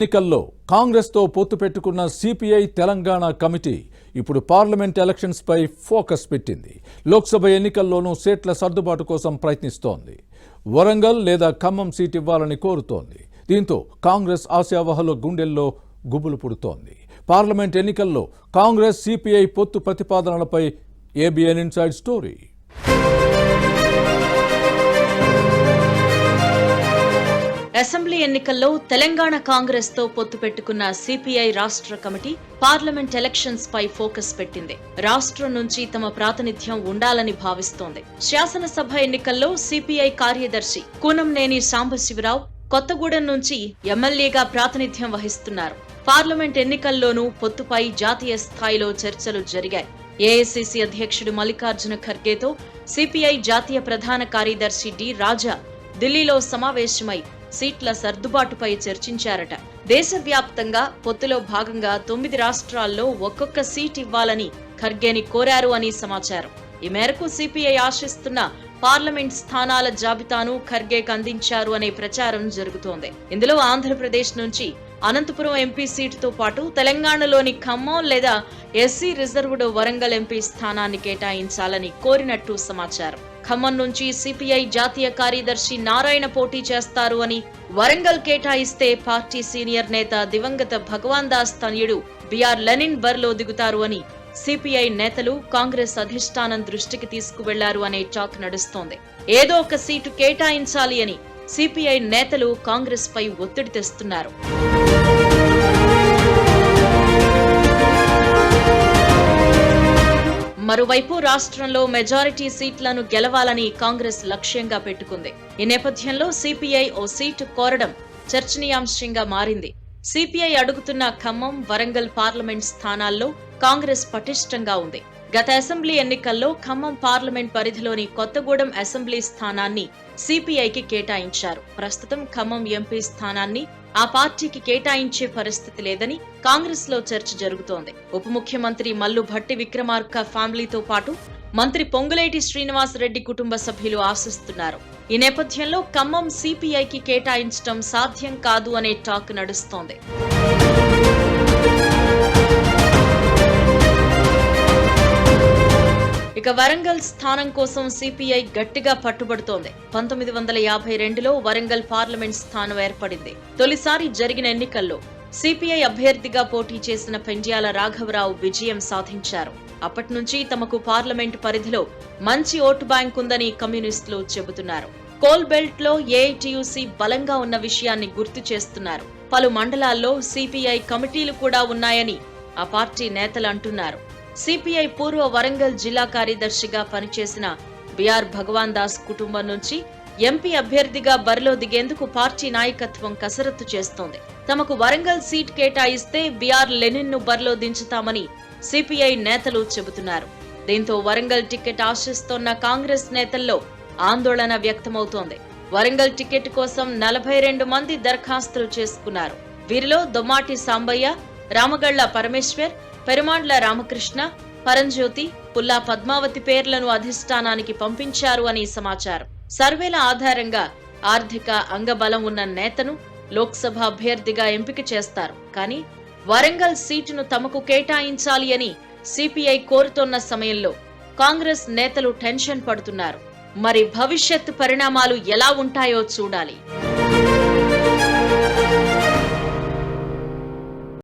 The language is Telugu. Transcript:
ఎన్నికల్లో కాంగ్రెస్తో పొత్తు పెట్టుకున్న సిపిఐ తెలంగాణ కమిటీ ఇప్పుడు పార్లమెంట్ ఎలక్షన్స్ పై ఫోకస్ పెట్టింది. లోక్సభ ఎన్నికల్లోనూ సీట్ల సర్దుబాటు కోసం ప్రయత్నిస్తోంది. వరంగల్ లేదా ఖమ్మం సీట్ ఇవ్వాలని కోరుతోంది. దీంతో కాంగ్రెస్ ఆశావహుల గుండెల్లో గుబులు పుడుతోంది. పార్లమెంట్ ఎన్నికల్లో కాంగ్రెస్ సిపిఐ పొత్తు ప్రతిపాదనలపై ఏబిఎన్ ఇన్సైడ్ స్టోరీ. అసెంబ్లీ ఎన్నికల్లో తెలంగాణ కాంగ్రెస్ తో పొత్తు పెట్టుకున్న సిపిఐ రాష్ట్ర కమిటీ పార్లమెంట్ ఎలక్షన్స్ పై ఫోకస్ పెట్టింది. రాష్ట్రం నుంచి తమ ప్రాతినిధ్యం ఉండాలని భావిస్తోంది. శాసనసభ ఎన్నికల్లో సిపిఐ కార్యదర్శి కూనంనేని సాంబశివరావు కొత్తగూడెం నుంచి ఎమ్మెల్యేగా ప్రాతినిధ్యం వహిస్తున్నారు. పార్లమెంట్ ఎన్నికల్లోనూ పొత్తుపై జాతీయ స్థాయిలో చర్చలు జరిగాయి. ఏఐసిసి అధ్యక్షుడు మల్లికార్జున ఖర్గేతో సిపిఐ జాతీయ ప్రధాన కార్యదర్శి డి రాజా ఢిల్లీలో సమావేశమై సీట్ల సర్దుబాటుపై చర్చించారట. దేశవ్యాప్తంగా పొత్తులో భాగంగా 9 రాష్ట్రాల్లో ఒక్కొక్క సీట్ ఇవ్వాలని ఖర్గేని కోరారు అని సమాచారం. ఈ మేరకు సిపిఐ ఆశిస్తున్న పార్లమెంట్ స్థానాల జాబితాను ఖర్గేకి అందించారు అనే ప్రచారం జరుగుతోంది. ఇందులో ఆంధ్రప్రదేశ్ నుంచి అనంతపురం ఎంపీ సీటుతో పాటు తెలంగాణలోని ఖమ్మం లేదా ఎస్సీ రిజర్వ్డ్ వరంగల్ ఎంపీ స్థానాన్ని కేటాయించాలని కోరినట్టు సమాచారం. ఖమ్మం నుంచి సిపిఐ జాతీయ కార్యదర్శి నారాయణ పోటీ చేస్తారు అని, వరంగల్ కేటాయిస్తే పార్టీ సీనియర్ నేత దివంగత భగవాన్ దాస్ తనయుడు బిఆర్ లెనిన్ బరిలో దిగుతారు అని సిపిఐ నేతలు కాంగ్రెస్ అధిష్టానం దృష్టికి తీసుకువెళ్లారు అనే టాక్ నడుస్తోంది. ఏదో ఒక సీటు కేటాయించాలి అని సిపిఐ నేతలు కాంగ్రెస్ పై ఒత్తిడి తెస్తున్నారు. మరోవైపు రాష్ట్రంలో మెజారిటీ సీట్లను గెలవాలని కాంగ్రెస్ లక్ష్యంగా పెట్టుకుంది. ఈ నేపథ్యంలో సిపిఐ ఓ సీటు కోరడం చర్చనీయాంశంగా మారింది. సిపిఐ అడుగుతున్న ఖమ్మం, వరంగల్ పార్లమెంట్ స్థానాల్లో కాంగ్రెస్ పటిష్టంగా ఉంది. గత అసెంబ్లీ ఎన్నికల్లో ఖమ్మం పార్లమెంట్ పరిధిలోని కొత్తగూడెం అసెంబ్లీ స్థానాన్ని సిపిఐకి కేటాయించారు. ప్రస్తుతం ఖమ్మం ఎంపీ స్థానాన్ని ఆ పార్టీకి కేటాయించే పరిస్థితి లేదని కాంగ్రెస్ లో చర్చ జరుగుతోంది. ఉప ముఖ్యమంత్రి మల్లు భట్టి విక్రమార్క ఫ్యామిలీతో పాటు మంత్రి పొంగులేటి శ్రీనివాసరెడ్డి కుటుంబ సభ్యులు ఆశిస్తున్నారు. ఈ నేపథ్యంలో ఖమ్మం సిపిఐకి కేటాయించడం సాధ్యం కాదు అనే టాక్ నడుస్తోంది. ఇక వరంగల్ స్థానం కోసం సిపిఐ గట్టిగా పట్టుబడుతోంది. 1952లో వరంగల్ పార్లమెంట్ స్థానం ఏర్పడింది. తొలిసారి జరిగిన ఎన్నికల్లో సిపిఐ అభ్యర్థిగా పోటీ చేసిన పెండ్యాల రాఘవరావు విజయం సాధించారు. అప్పటి నుంచి తమకు పార్లమెంట్ పరిధిలో మంచి ఓటు బ్యాంక్ ఉందని కమ్యూనిస్టులు చెబుతున్నారు. కోల్ బెల్ట్ లో ఏఐటియుసి బలంగా ఉన్న విషయాన్ని గుర్తు చేస్తున్నారు. పలు మండలాల్లో సిపిఐ కమిటీలు కూడా ఉన్నాయని ఆ పార్టీ నేతలు అంటున్నారు. సిపిఐ పూర్వ వరంగల్ జిల్లా కార్యదర్శిగా పనిచేసిన బిఆర్ భగవాన్ దాస్ కుటుంబం నుంచి ఎంపీ అభ్యర్థిగా బరిలో దిగేందుకు పార్టీ నాయకత్వం కసరత్తు చేస్తోంది. తమకు వరంగల్ సీట్ కేటాయిస్తే బిఆర్ లెనిన్ ను బరిలో దించుతామని సిపిఐ నేతలు చెబుతున్నారు. దీంతో వరంగల్ టికెట్ ఆశిస్తోన్న కాంగ్రెస్ నేతల్లో ఆందోళన వ్యక్తమవుతోంది. వరంగల్ టికెట్ కోసం 42 మంది దరఖాస్తులు చేసుకున్నారు. వీరిలో దొమ్మాటి సాంబయ్య, రామగళ్ల పరమేశ్వర్, పెరుమాండ్ల రామకృష్ణ, పరంజ్యోతి, పుల్లా పద్మావతి పేర్లను అధిష్టానానికి పంపించారు అని సమాచారం. సర్వేల ఆధారంగా ఆర్థిక అంగబలం ఉన్న నేతను లోక్సభ అభ్యర్థిగా ఎంపిక చేస్తారు. కానీ వరంగల్ సీటును తమకు కేటాయించాలి అని సిపిఐ కోరుతోన్న సమయంలో కాంగ్రెస్ నేతలు టెన్షన్ పడుతున్నారు. మరి భవిష్యత్ పరిణామాలు ఎలా ఉంటాయో చూడాలి.